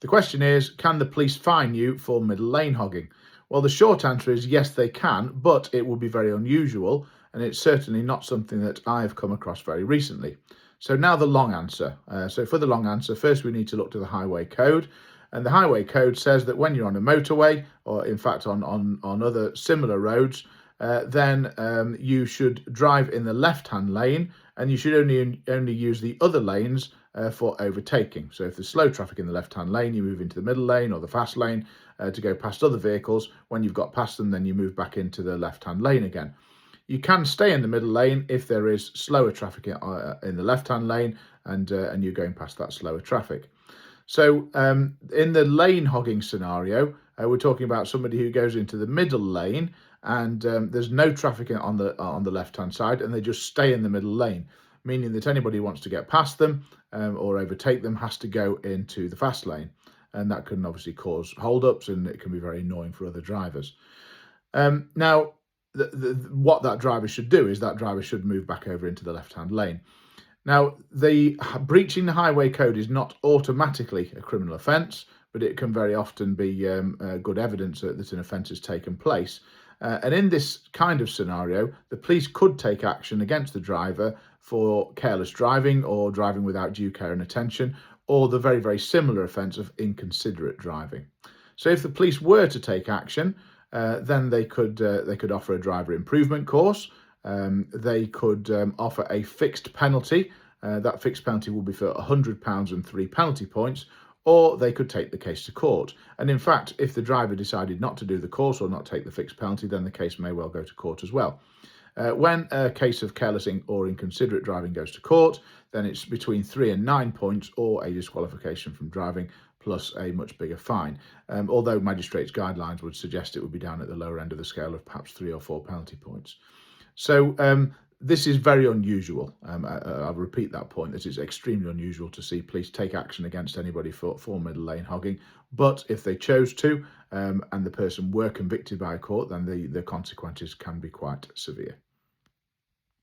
The question is, can the police fine you for middle lane hogging? Well, the short answer is yes, they can, but it would be very unusual, and it's certainly not something that I've come across very recently. So now the long answer. So for the long answer, first we need to look to the highway code. And the highway code says that when you're on a motorway, or in fact on other similar roads, then you should drive in the left-hand lane, and you should only use the other lanes for overtaking. So if there's slow traffic in the left-hand lane, you move into the middle lane or the fast lane to go past other vehicles. When you've got past them, then you move back into the left-hand lane again. You can stay in the middle lane if there is slower traffic in the left-hand lane and you're going past that slower traffic. So in the lane hogging scenario, we're talking about somebody who goes into the middle lane and there's no traffic on the left-hand side, and they just stay in the middle lane, meaning that anybody who wants to get past them or overtake them has to go into the fast lane. And that can obviously cause hold-ups, and it can be very annoying for other drivers. Now, what that driver should do is that driver should move back over into the left-hand lane. Now, breaching the highway code is not automatically a criminal offence, but it can very often be good evidence that an offence has taken place. And in this kind of scenario, the police could take action against the driver for careless driving or driving without due care and attention, or the very, very similar offence of inconsiderate driving. So if the police were to take action, then they could offer a driver improvement course. They could offer a fixed penalty. That fixed penalty will be for £100 and 3 penalty points, or they could take the case to court. And in fact, if the driver decided not to do the course or not take the fixed penalty, then the case may well go to court as well. When a case of careless or inconsiderate driving goes to court, then it's between 3 and 9 points or a disqualification from driving plus a much bigger fine. Although magistrates' guidelines would suggest it would be down at the lower end of the scale of perhaps 3 or 4 penalty points. So this is very unusual. I'll repeat that point. This is extremely unusual to see police take action against anybody for middle lane hogging. But if they chose to, and the person were convicted by a court, then the consequences can be quite severe.